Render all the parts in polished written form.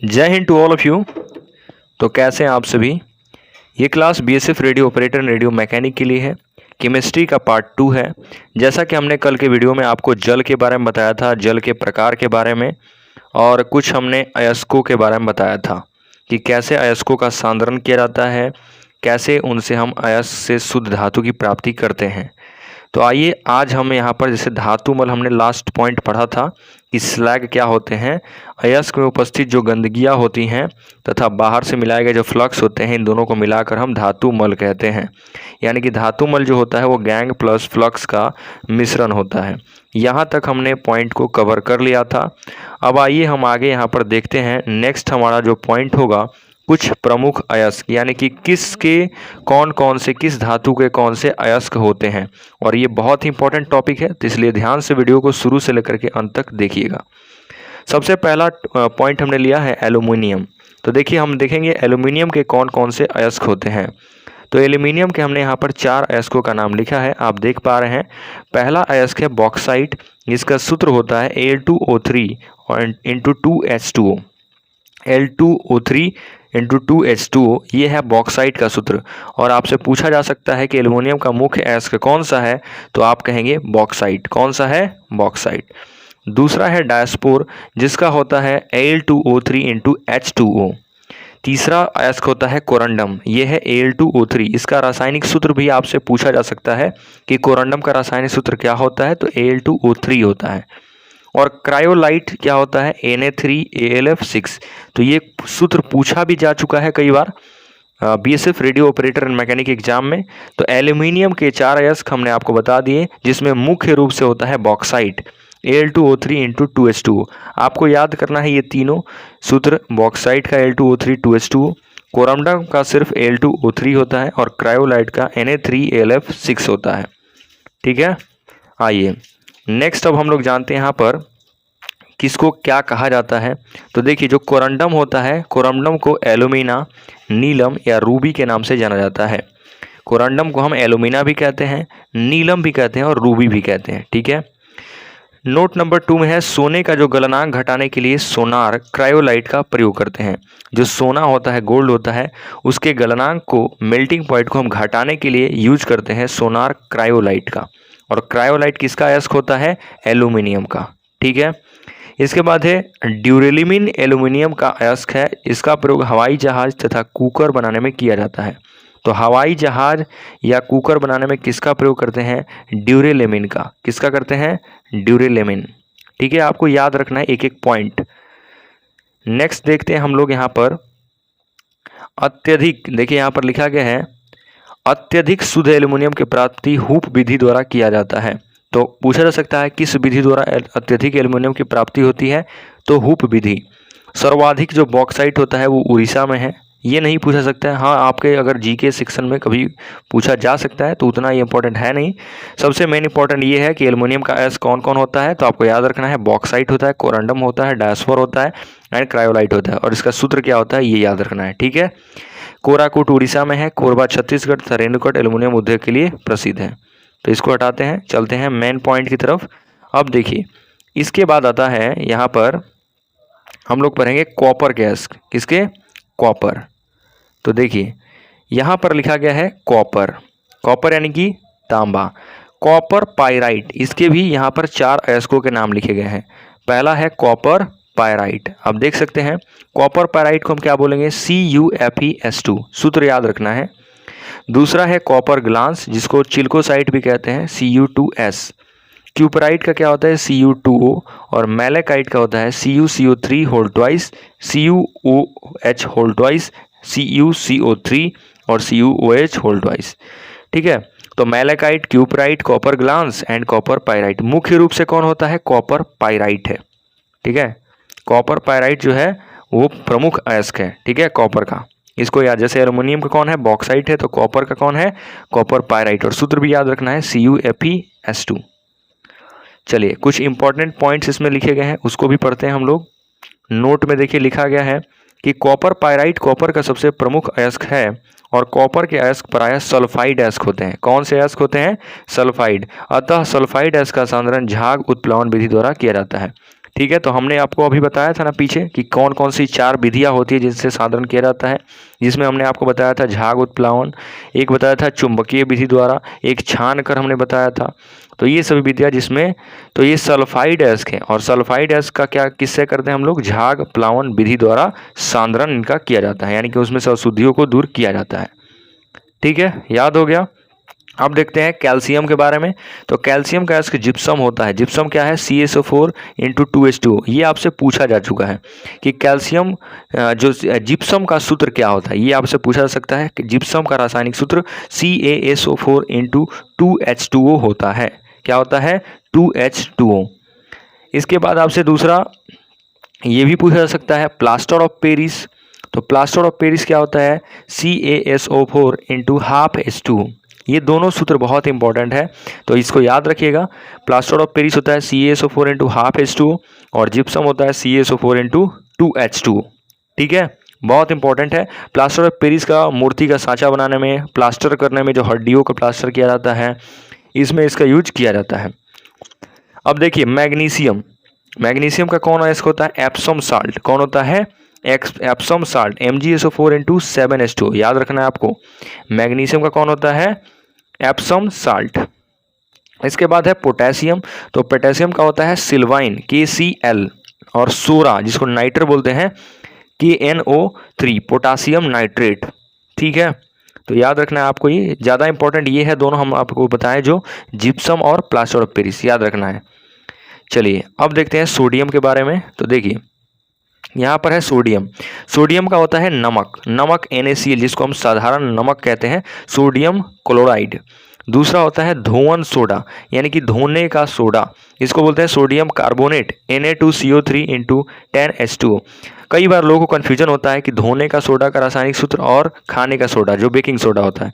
जय हिंद to all of you. तो कैसे हैं आप सभी। ये class BSF radio operator radio mechanic के लिए है। केमिस्ट्री का पार्ट 2 है। जैसा कि हमने कल के वीडियो में आपको जल के बारे में बताया था, जल के प्रकार के बारे में, और कुछ हमने अयस्कों के बारे में बताया था कि कैसे अयस्कों का सांद्रण किया जाता है, कैसे उनसे हम अयस्क से शुद्ध धातु की प्राप्ति करते हैं। तो आइए आज हम यहाँ पर जैसे धातुमल हमने लास्ट पॉइंट पढ़ा था कि स्लैग क्या होते हैं, अयस्क में उपस्थित जो गंदगियाँ होती हैं तथा बाहर से मिलाए गए जो फ्लक्स होते हैं, इन दोनों को मिलाकर हम धातुमल कहते हैं। यानी कि धातुमल जो होता है वो गैंग प्लस फ्लक्स का मिश्रण होता है। यहाँ तक हमने पॉइंट को कवर कर लिया था। अब आइए हम आगे यहाँ पर देखते हैं। नेक्स्ट हमारा जो पॉइंट होगा कुछ प्रमुख अयस्क, यानी कि किसके कौन कौन से किस धातु के कौन से अयस्क होते हैं, और ये बहुत ही इंपॉर्टेंट टॉपिक है, तो इसलिए ध्यान से वीडियो को शुरू से लेकर के अंत तक देखिएगा। सबसे पहला पॉइंट हमने लिया है एल्यूमिनियम। तो देखिए हम देखेंगे एल्यूमिनियम के कौन कौन से अयस्क होते हैं। तो एल्यूमिनियम के हमने यहाँ पर 4 अयस्कों का नाम लिखा है, आप देख पा रहे हैं। पहला अयस्क है बॉक्साइट, जिसका सूत्र होता है Al2O3 into 2H2O। Al2O3 into 2H2O, ये है बॉक्साइट का सूत्र। और आपसे पूछा जा सकता है कि एल्युमिनियम का मुख्य अयस्क कौन सा है, तो आप कहेंगे बॉक्साइट। कौन सा है? बॉक्साइट। दूसरा है डायस्पोर, जिसका होता है Al2O3 इंटू H2O। तीसरा अयस्क होता है कोरंडम, ये है Al2O3। इसका रासायनिक सूत्र भी आपसे पूछा जा सकता है कि कोरंडम का रासायनिक सूत्र क्या होता है, तो Al2O3 होता है। और क्रायोलाइट क्या होता है? Na3AlF6। तो ये सूत्र पूछा भी जा चुका है कई बार BSF radio operator and mechanic exam में। तो एल्यूमिनियम के 4 अयस्क हमने आपको बता दिए, जिसमें मुख्य रूप से होता है बॉक्साइट Al2O3 इंटू 2H2O। आपको याद करना है ये तीनों सूत्र, बॉक्साइट का Al2O3 2H2O, कोरंडम का सिर्फ Al2O3 होता है, और क्रायोलाइट का Na3AlF6 होता है। ठीक है, आइए नेक्स्ट अब हम लोग जानते हैं यहाँ पर किसको क्या कहा जाता है। तो देखिए जो कोरंडम होता है, कोरंडम को एलुमिना, नीलम या रूबी के नाम से जाना जाता है। कोरंडम को हम एलुमिना भी कहते हैं, नीलम भी कहते हैं और रूबी भी कहते हैं। ठीक है। नोट नंबर 2 में है सोने का जो गलनांक घटाने के लिए सोनार क्रायोलाइट का प्रयोग करते हैं। जो सोना होता है, गोल्ड होता है, उसके गलनांक को, मेल्टिंग पॉइंट को हम घटाने के लिए यूज करते हैं सोनार क्रायोलाइट का। और क्रायोलाइट किसका अयस्क होता है? एल्यूमिनियम का। ठीक है। इसके बाद है ड्यूरेलिमिन, एल्यूमिनियम का अयस्क है। इसका प्रयोग हवाई जहाज तथा कुकर बनाने में किया जाता है। तो हवाई जहाज या कुकर बनाने में किसका प्रयोग करते हैं? ड्यूरेलेमिन का। किसका करते हैं? ड्यूरेलेमिन। ठीक है, आपको याद रखना है एक एक पॉइंट। नेक्स्ट देखते हैं हम लोग यहाँ पर अत्यधिक, देखिए यहाँ पर लिखा गया है अत्यधिक शुद्ध एल्यूमिनियम की प्राप्ति हूप विधि द्वारा किया जाता है। तो पूछा जा सकता है किस विधि द्वारा अत्यधिक एल्यूमिनियम की प्राप्ति होती है, तो हूप विधि। सर्वाधिक जो बॉक्साइट होता है वो उड़ीसा में है, ये नहीं पूछा सकता है। हाँ, आपके अगर जीके सेक्शन में कभी पूछा जा सकता है तो उतना ये इंपॉर्टेंट है नहीं। सबसे मेन इंपॉर्टेंट ये है कि एल्यूमिनियम का अयस्क कौन कौन होता है, तो आपको याद रखना है बॉक्साइट होता है, कोरंडम होता है, डायस्फोर होता है एंड क्रायोलाइट होता है। और इसका सूत्र क्या होता है ये याद रखना है। ठीक है। कोराकुट उड़ीसा में है, कोरबा छत्तीसगढ़ तथा रेणुकट एल्यूमिनियम उद्योग के लिए प्रसिद्ध है। तो इसको हटाते हैं, चलते हैं मेन पॉइंट की तरफ। अब देखिए इसके बाद आता है यहाँ पर हम लोग पढ़ेंगे कॉपर के अयस्क। किसके? कॉपर। तो देखिए यहाँ पर लिखा गया है कॉपर। कॉपर यानी कि तांबा। कॉपर पाइराइट, इसके भी यहाँ पर 4 अयस्कों के नाम लिखे गए हैं। पहला है कॉपर पायराइट, आप देख सकते हैं। कॉपर पायराइट को हम क्या बोलेंगे? CuFeS2, सूत्र याद रखना है। दूसरा है कॉपर ग्लांस, जिसको चिल्कोसाइट भी कहते हैं, Cu2S। क्यूपराइट का क्या होता है? Cu2O। और मैलेकाइट का होता है CuCO3 whole twice, CuOH whole twice, CuCO3 और CuOH होल ट्वाइस। ठीक है। तो malachite, cuprite, copper glance and copper pyrite. मुख्य रूप से कौन होता है? कॉपर पायराइट है। ठीक है। कॉपर पायराइट जो है वो प्रमुख अयस्क है। ठीक है, कॉपर का। इसको याद, जैसे एल्यूमिनियम का कौन है? बॉक्साइट है, तो कॉपर का कौन है? Copper pyrite. और सूत्र भी याद रखना है CuFeS2। चलिए कुछ इंपॉर्टेंट पॉइंट्स इसमें लिखे गए हैं, उसको भी पढ़ते हैं हम लोग। नोट में देखिए लिखा गया है कि कॉपर पायराइट कॉपर का सबसे प्रमुख अयस्क है, और कॉपर के अयस्क प्रायः सल्फाइड अयस्क होते हैं। कौन से अयस्क होते हैं? सल्फाइड। अतः सल्फाइड अयस्क का सांद्रण झाग उत्प्लवन विधि द्वारा किया जाता है। ठीक है, तो हमने आपको अभी बताया था ना पीछे कि कौन कौन सी 4 विधियाँ होती है जिनसे सांद्रण किया जाता है, जिसमें हमने आपको बताया था झाग उत्प्लावन, एक बताया था चुंबकीय विधि द्वारा, एक छान कर हमने बताया था। तो ये सभी विधियाँ जिसमें, तो ये सल्फाइड एस्क है, और सल्फाइड एस्क का क्या किससे करते हैं हम लोग, झाग प्लावन विधि द्वारा सांद्रण इनका किया जाता है, यानी कि उसमें से अशुद्धियों को दूर किया जाता है। ठीक है, याद हो गया। अब देखते हैं कैल्शियम के बारे में। तो कैल्शियम का एस्क जिप्सम होता है। जिप्सम क्या है, CaSO4 × 2H2O। ये आपसे पूछा जा चुका है कि कैल्शियम जो जिप्सम का सूत्र क्या होता है, ये आपसे पूछा जा सकता है कि जिप्सम का रासायनिक सूत्र CaSO4 × 2H2O होता है। क्या होता है, 2H2O। इसके बाद आपसे दूसरा ये भी पूछा जा सकता है प्लास्टर ऑफ पेरिस। तो प्लास्टर ऑफ पेरिस क्या होता है, CaSO4 × 1/2H2O। ये दोनों सूत्र बहुत इंपॉर्टेंट है, तो इसको याद रखिएगा। प्लास्टर ऑफ पेरिस होता है CaSO4 × 1/2H2O, और जिप्सम होता है CaSO4 × 2H2O। ठीक है, बहुत इंपॉर्टेंट है। प्लास्टर ऑफ पेरिस का मूर्ति का सांचा बनाने में, प्लास्टर करने में, जो हड्डियों का प्लास्टर किया जाता है, इसमें इसका यूज किया जाता है। अब देखिए मैग्नीशियम। मैग्नीशियम का कौन एस्क होता है, एप्सम साल्ट। कौन होता है, एप्सम साल्ट, MgSO4 × 7H2O। याद रखना है आपको, मैग्नीशियम का कौन होता है, एप्सम साल्ट। इसके बाद है पोटेशियम। तो पोटेशियम का होता है सिल्वाइन, KCl, और सोरा जिसको नाइट्रेट बोलते हैं, KNO3, पोटासियम नाइट्रेट। ठीक है, तो याद रखना है आपको, ये ज़्यादा इंपॉर्टेंट ये है, दोनों हम आपको बताएं, जो जिप्सम और प्लास्टर ऑफ पेरिस, याद रखना है। चलिए अब देखते हैं सोडियम के बारे में। तो देखिए यहाँ पर है सोडियम। सोडियम का होता है नमक, नमक NaCl, जिसको हम साधारण नमक कहते हैं, सोडियम क्लोराइड। दूसरा होता है धोवन सोडा, यानी कि धोने का सोडा, इसको बोलते हैं सोडियम कार्बोनेट, Na2CO3 × 10H2O। कई बार लोगों को कन्फ्यूजन होता है कि धोने का सोडा का रासायनिक सूत्र और खाने का सोडा जो बेकिंग सोडा होता है।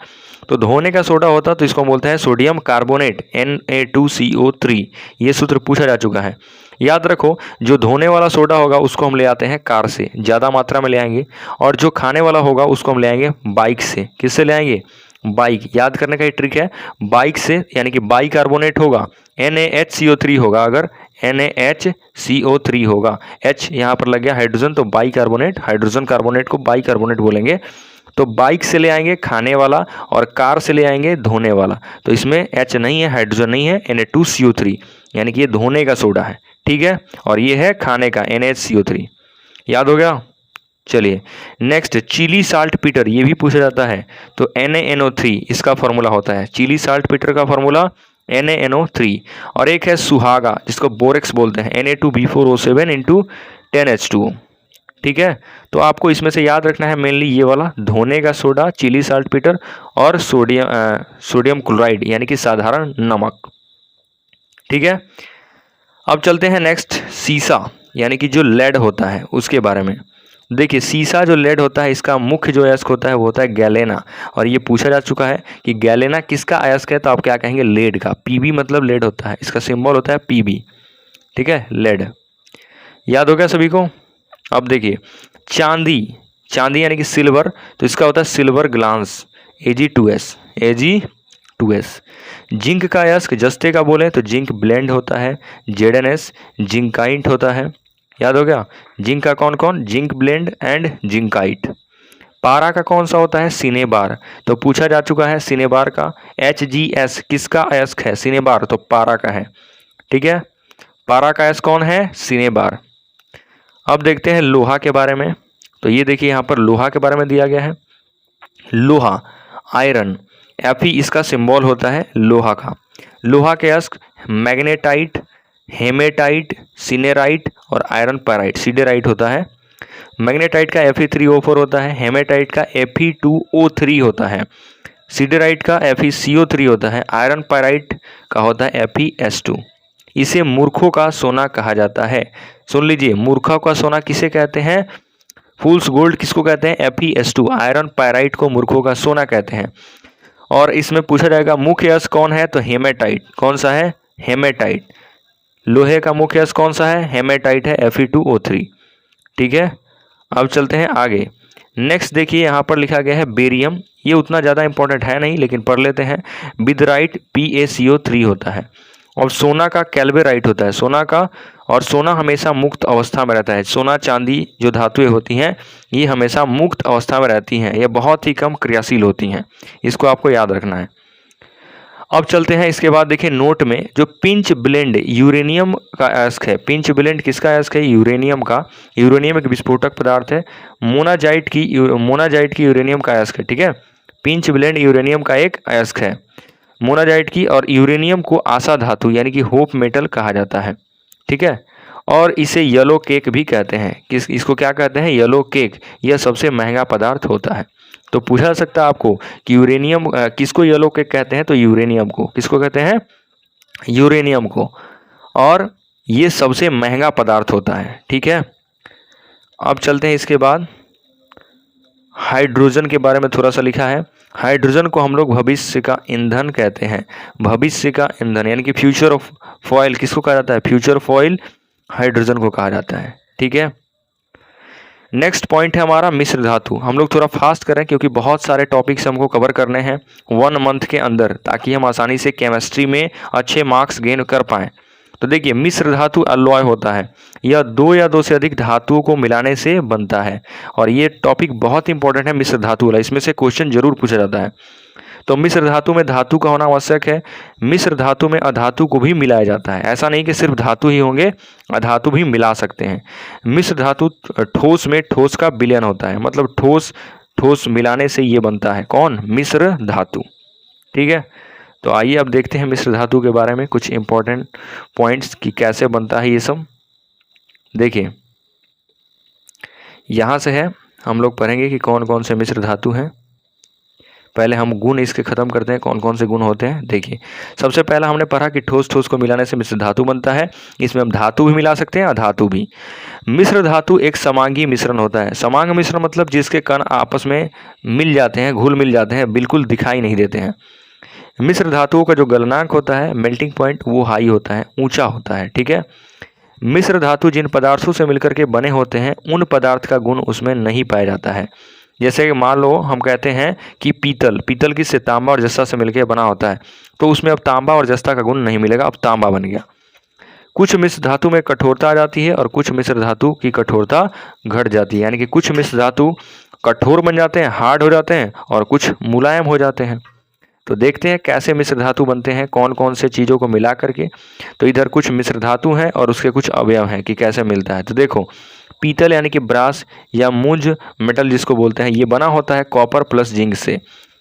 तो धोने का सोडा होता है तो इसको बोलते हैं सोडियम कार्बोनेट, Na2CO3। ये सूत्र पूछा जा चुका है। याद रखो, जो धोने वाला सोडा होगा उसको हम ले आते हैं कार से, ज़्यादा मात्रा में ले आएंगे, और जो खाने वाला होगा उसको हम ले आएंगे बाइक से। किससे ले आएंगे, बाइक। याद करने का ये ट्रिक है, बाइक से, यानी कि बाई कार्बोनेट होगा, NaHCO3 होगा, अगर NaHCO3 होगा, H यहाँ पर लग गया हाइड्रोजन, तो बाई कार्बोनेट, हाइड्रोजन कार्बोनेट को बाई कार्बोनेट बोलेंगे। तो बाइक से ले आएंगे खाने वाला, और कार से ले आएंगे धोने वाला। तो इसमें H नहीं है, हाइड्रोजन नहीं है, Na2CO3, यानी कि ये धोने का सोडा है। ठीक है, और ये है खाने का NaHCO3। याद हो गया। चलिए नेक्स्ट, चिली साल्ट पीटर, ये भी पूछा जाता है। तो NaNO3 इसका फॉर्मूला होता है, चिली साल्ट पीटर का फॉर्मूला NaNO3। और एक है सुहागा, जिसको बोरेक्स बोलते हैं, Na2B4O7 × 10H2O। ठीक है, तो आपको इसमें से याद रखना है मेनली ये वाला, धोने का सोडा, चिली साल्ट पीटर, और सोडियम क्लोराइड, यानी कि साधारण नमक। ठीक है, अब चलते हैं नेक्स्ट, सीसा, यानी कि जो लेड होता है उसके बारे में। देखिए सीसा जो लेड होता है, इसका मुख्य जो अयस्क होता है वो होता है गैलेना। और ये पूछा जा चुका है कि गैलेना किसका अयस्क है, तो आप क्या कहेंगे, लेड का। Pb मतलब लेड होता है, इसका सिंबल होता है Pb। ठीक है, लेड। याद हो गया सभी को। अब देखिए चांदी, चांदी यानी कि सिल्वर, तो इसका होता है सिल्वर ग्लांस, Ag2S। जिंक का अयस्क जस्ते का बोले तो जिंक ब्लेंड होता है, Zns। जिंकाइट होता है, याद हो गया। जिंक का कौन कौन, जिंक ब्लेंड एंड जिंकाइट। पारा का कौन सा होता है, सिनेबार। तो पूछा जा चुका है सिनेबार का, Hgs किसका अयस्क है, सिनेबार, तो पारा का है। ठीक है, पारा का अयस्क कौन है, सिनेबार। अब देखते हैं लोहा के बारे में। तो ये देखिए यहाँ पर लोहा के बारे में दिया गया है। लोहा, आयरन, Fe इसका सिंबल होता है लोहा का। लोहा के अयस्क मैग्नेटाइट, हेमेटाइट, सिनेराइट और आयरन पैराइट, सिडेराइट होता है। मैग्नेटाइट का Fe3O4 होता है, हेमेटाइट का Fe2O3 होता है, सिडेराइट का FeCO3 होता है, आयरन पैराइट का होता है FeS2। इसे मूर्खों का सोना कहा जाता है। सुन लीजिए, मूर्खों का सोना किसे कहते हैं, फूल्स गोल्ड किसको कहते हैं, FeS2। आयरन पैराइट को मूर्खों का सोना कहते हैं। और इसमें पूछा जाएगा मुख्य अयस्क कौन है, तो हेमेटाइट। कौन सा है, हेमेटाइट। लोहे का मुख्य अयस्क कौन सा है, हेमेटाइट है, Fe2O3। ठीक है, अब चलते हैं आगे। नेक्स्ट देखिए यहाँ पर लिखा गया है बेरियम। ये उतना ज़्यादा इंपॉर्टेंट है नहीं, लेकिन पढ़ लेते हैं। विदराइट PaCO3 होता है। और सोना का कैल्वेराइट होता है, सोना का, और सोना हमेशा मुक्त अवस्था में रहता है। सोना चांदी जो धातुएं होती हैं ये हमेशा मुक्त अवस्था में रहती हैं, ये बहुत ही कम क्रियाशील होती हैं, इसको आपको याद रखना है। अब चलते हैं इसके बाद, देखिए नोट में जो पिंच ब्लेंड यूरेनियम का अयस्क है, पिंच ब्लेंड किसका अयस्क है? यूरेनियम का। यूरेनियम एक विस्फोटक पदार्थ है। मोनाजाइट की यूरेनियम का अयस्क है, ठीक है। पिंच ब्लेंड यूरेनियम का एक अयस्क है, मोनाजाइट की, और यूरेनियम को आशा धातु यानी कि होप मेटल कहा जाता है, ठीक है। और इसे येलो केक भी कहते हैं। इसको क्या कहते हैं? Yellow cake. यह सबसे महंगा पदार्थ होता है। तो पूछा जा सकता है आपको कि यूरेनियम किसको येलो केक कहते हैं? तो यूरेनियम को। किसको कहते हैं? यूरेनियम को। और ये सबसे महंगा पदार्थ होता है, ठीक है। अब चलते हैं इसके बाद, हाइड्रोजन के बारे में थोड़ा सा लिखा है। हाइड्रोजन को हम लोग भविष्य का ईंधन कहते हैं। भविष्य का ईंधन यानी कि फ्यूचर ऑफ फॉयल किसको कहा जाता है? फ्यूचर फॉयल हाइड्रोजन को कहा जाता है, ठीक है। नेक्स्ट पॉइंट है हमारा मिश्र धातु। हम लोग थोड़ा फास्ट करें क्योंकि बहुत सारे टॉपिक्स हमको कवर करने हैं 1 मंथ के अंदर, ताकि हम आसानी से केमिस्ट्री में अच्छे मार्क्स गेन कर पाएँ। तो देखिए, मिश्र धातु अलॉय होता है, यह 2 या 2 से अधिक धातुओं को मिलाने से बनता है। और ये टॉपिक बहुत इंपॉर्टेंट है मिश्र धातु वाला, इसमें से क्वेश्चन जरूर पूछा जाता है। तो मिश्र धातु में धातु का होना आवश्यक है। मिश्र धातु में अधातु को भी मिलाया जाता है, ऐसा नहीं कि सिर्फ धातु ही होंगे, अधातु भी मिला सकते हैं। मिश्र धातु ठोस में ठोस का विलयन होता है, मतलब ठोस मिलाने से ये बनता है कौन? मिश्र धातु, ठीक है। तो आइए अब देखते हैं मिश्र धातु के बारे में कुछ इंपॉर्टेंट पॉइंट्स कि कैसे बनता है ये सब। देखिए यहाँ से है, हम लोग पढ़ेंगे कि कौन कौन से मिश्र धातु हैं। पहले हम गुण इसके खत्म करते हैं, कौन कौन से गुण होते हैं। देखिए, सबसे पहला हमने पढ़ा कि ठोस ठोस को मिलाने से मिश्र धातु बनता है। इसमें हम धातु भी मिला सकते हैं, अधातु भी। मिश्र धातु एक समांगी मिश्रण होता है। समांग मिश्रण मतलब जिसके कण आपस में मिल जाते हैं, घुल मिल जाते हैं, बिल्कुल दिखाई नहीं देते हैं। मिश्र धातुओं का जो गलनांक होता है, मेल्टिंग पॉइंट, वो हाई होता है, ऊंचा होता है, ठीक है। मिश्र धातु जिन पदार्थों से मिलकर के बने होते हैं उन पदार्थ का गुण उसमें नहीं पाया जाता है। जैसे कि मान लो हम कहते हैं कि पीतल किससे? तांबा और जस्ता से मिलकर बना होता है, तो उसमें अब तांबा और जस्ता का गुण नहीं मिलेगा, अब तांबा बन गया। कुछ मिश्र धातु में कठोरता आ जाती है और कुछ मिश्र धातु की कठोरता घट जाती है, यानी कि कुछ मिश्र धातु कठोर बन जाते हैं, हार्ड हो जाते हैं, और कुछ मुलायम हो जाते हैं। तो देखते हैं कैसे मिश्र धातु बनते हैं, कौन कौन से चीज़ों को मिला करके। तो इधर कुछ मिश्र धातु हैं और उसके कुछ अवयव हैं कि कैसे मिलता है। तो देखो, पीतल यानी कि ब्रास या मुंज मेटल जिसको बोलते हैं, ये बना होता है कॉपर प्लस जिंक से।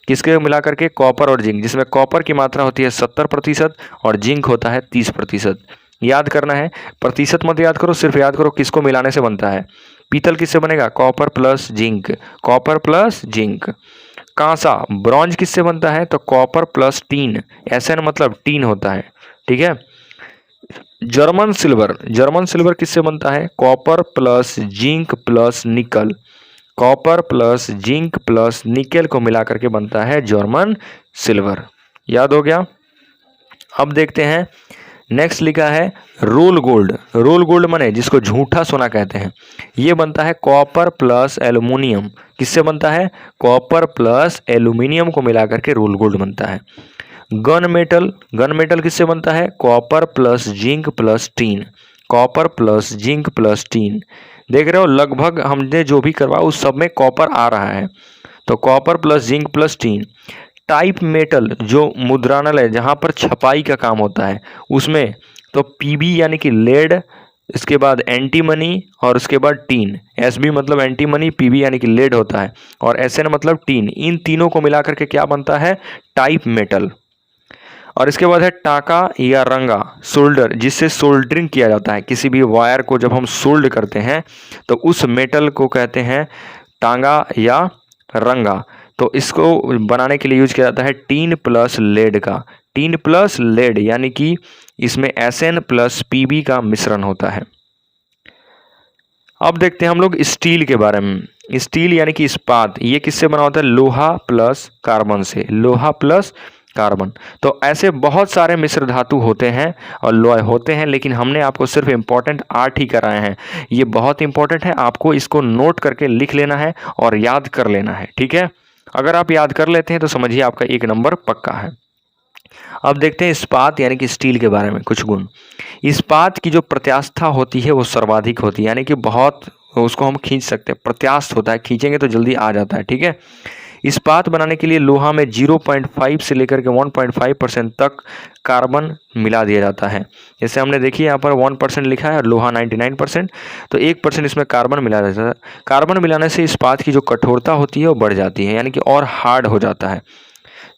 किसके मिला करके? कॉपर और जिंक, जिसमें कॉपर की मात्रा होती है 70% और जिंक होता है 30%। याद करना है, प्रतिशत मत याद करो, सिर्फ याद करो किसको मिलाने से बनता है। पीतल किससे बनेगा? Copper plus zinc, copper plus zinc. कांसा ब्रॉन्ज किससे बनता है? तो कॉपर प्लस टीन, Sn मतलब टीन होता है, ठीक है। जर्मन सिल्वर किससे बनता है? Copper plus zinc plus nickel, copper plus zinc plus nickel को मिला करके बनता है जर्मन सिल्वर। याद हो गया। अब देखते हैं, नेक्स्ट लिखा है रोल गोल्ड माने जिसको झूठा सोना कहते हैं, ये बनता है कॉपर प्लस एल्युमिनियम। किससे बनता है? कॉपर प्लस एल्युमिनियम को मिला करके रोल गोल्ड बनता है। गन मेटल किससे बनता है? Copper plus zinc plus tin, copper plus zinc plus tin. देख रहे हो, लगभग हमने जो भी करवा उस सब में कॉपर आ रहा है, तो copper plus zinc plus tin. Type metal जो मुद्राणालय जहाँ पर छपाई का काम होता है उसमें, तो पीबी यानी कि लेड, इसके बाद एंटीमनी और उसके बाद टीन। एसबी मतलब एंटीमनी, पीबी यानी कि लेड होता है, और एसएन मतलब टीन। इन तीनों को मिलाकर के क्या बनता है? Type metal. और इसके बाद है टाका या रंगा, सोल्डर, जिससे सोल्डरिंग किया जाता है। किसी भी वायर को जब हम सोल्ड करते हैं तो उस मेटल को कहते हैं टांगा या रंगा। तो इसको बनाने के लिए यूज किया जाता है टीन प्लस लेड का, टीन प्लस लेड यानी कि इसमें Sn प्लस Pb का मिश्रण होता है। अब देखते हैं हम लोग स्टील के बारे में। स्टील यानी कि इस्पात, ये किससे बना होता है? लोहा प्लस कार्बन से, लोहा प्लस कार्बन। तो ऐसे बहुत सारे मिश्र धातु होते हैं और लॉय होते हैं, लेकिन हमने आपको सिर्फ इम्पोर्टेंट 8 ही कराए हैं। ये बहुत इंपॉर्टेंट है, आपको इसको नोट करके लिख लेना है और याद कर लेना है, ठीक है। अगर आप याद कर लेते हैं तो समझिए आपका 1 नंबर पक्का है। अब देखते हैं इस्पात यानी कि स्टील के बारे में कुछ गुण। इस्पात की जो प्रत्यास्थता होती है वो सर्वाधिक होती है, यानी कि बहुत उसको हम खींच सकते हैं, प्रत्यास्थ होता है, खींचेंगे तो जल्दी आ जाता है। ठीक है, इस्पात बनाने के लिए लोहा में 0.5 से लेकर के 1.5% तक कार्बन मिला दिया जाता है। जैसे हमने देखिए यहाँ पर 1% लिखा है और लोहा 99%, तो 1% इसमें कार्बन मिला रहता है। कार्बन मिलाने से इस्पात की जो कठोरता होती है वो बढ़ जाती है, यानी कि और हार्ड हो जाता है।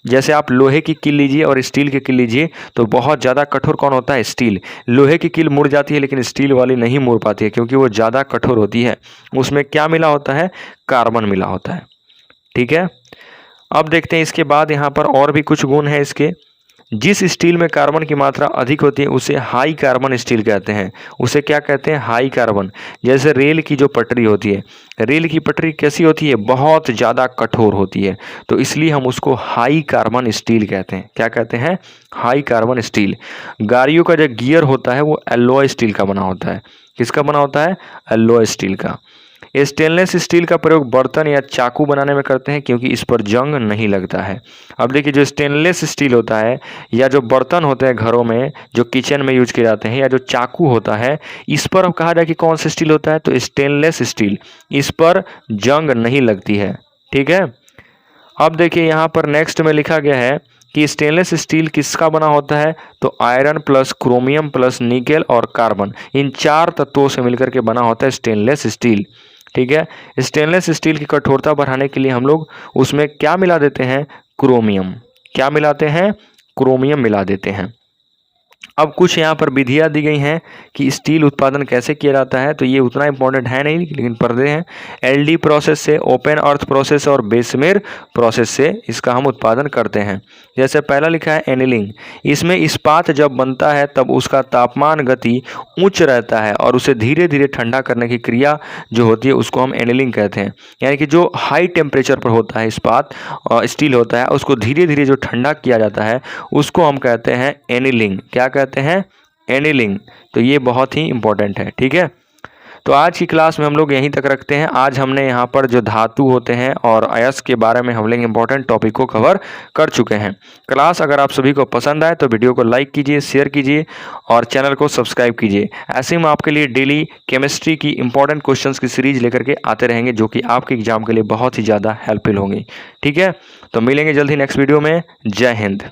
जैसे आप लोहे की कील लीजिए और स्टील की कील लीजिए तो बहुत ज़्यादा कठोर कौन होता है? स्टील। लोहे की कील मुड़ जाती है लेकिन स्टील वाली नहीं मुड़ पाती है, क्योंकि वो ज़्यादा कठोर होती है। उसमें क्या मिला होता है? कार्बन मिला होता है। ठीक है, अब देखते हैं इसके बाद यहाँ पर और भी कुछ गुण है इसके। जिस स्टील में कार्बन की मात्रा अधिक होती है उसे हाई कार्बन स्टील कहते हैं। उसे क्या कहते हैं? High carbon. जैसे रेल की जो पटरी होती है, रेल की पटरी कैसी होती है? बहुत ज़्यादा कठोर होती है, तो इसलिए हम उसको हाई कार्बन स्टील कहते हैं। क्या कहते हैं? High carbon steel. गाड़ियों का जो गियर होता है वो एलॉय स्टील का बना होता है। किसका बना होता है? एलॉय स्टील का। स्टेनलेस स्टील का प्रयोग बर्तन या चाकू बनाने में करते हैं क्योंकि इस पर जंग नहीं लगता है। अब देखिए, जो स्टेनलेस स्टील होता है या जो बर्तन होते हैं घरों में जो किचन में यूज किए जाते हैं, या जो चाकू होता है, इस पर अब कहा जाए कि कौन सा स्टील होता है, तो स्टेनलेस स्टील। इस पर जंग नहीं लगती है। ठीक है, अब देखिए यहाँ पर नेक्स्ट में लिखा गया है कि स्टेनलेस स्टील किसका बना होता है, तो iron plus chromium plus nickel और कार्बन, इन 4 तत्वों से मिलकर के बना होता है स्टेनलेस स्टील। ठीक है, स्टेनलेस स्टील की कठोरता बढ़ाने के लिए हम लोग उसमें क्या मिला देते हैं? क्रोमियम। क्या मिलाते हैं? क्रोमियम मिला देते हैं। अब कुछ यहाँ पर विधियाँ दी गई हैं कि स्टील उत्पादन कैसे किया जाता है, तो ये उतना इंपॉर्टेंट है नहीं लेकिन पढ़ते हैं। एलडी प्रोसेस से, ओपन अर्थ प्रोसेस और बेसमेर प्रोसेस से इसका हम उत्पादन करते हैं। जैसे पहला लिखा है एनिलिंग। इसमें इस्पात जब बनता है तब उसका तापमान गति उच्च रहता है और उसे धीरे धीरे ठंडा करने की क्रिया जो होती है उसको हम एनिलिंग कहते हैं। यानी कि जो हाई टेम्परेचर पर होता है इस्पात और स्टील होता है, उसको धीरे धीरे जो ठंडा किया जाता है उसको हम कहते हैं एनिलिंग। क्या कहते हैं? एनिलिंग। तो ये बहुत ही इंपॉर्टेंट है। ठीक है, तो आज की क्लास में हम लोग यहीं तक रखते हैं। आज हमने यहाँ पर जो धातु होते हैं और अयस्क के बारे में हम लोग इंपॉर्टेंट टॉपिक को कवर कर चुके हैं। क्लास अगर आप सभी को पसंद आए तो वीडियो को लाइक कीजिए, शेयर कीजिए और चैनल को सब्सक्राइब कीजिए। ऐसे ही हम आपके लिए डेली केमिस्ट्री की इंपॉर्टेंट क्वेश्चंस की सीरीज लेकर के आते रहेंगे जो कि आपके एग्जाम के लिए बहुत ही ज़्यादा हेल्पफुल होंगी। ठीक है, तो मिलेंगे जल्द ही नेक्स्ट वीडियो में। जय हिंद।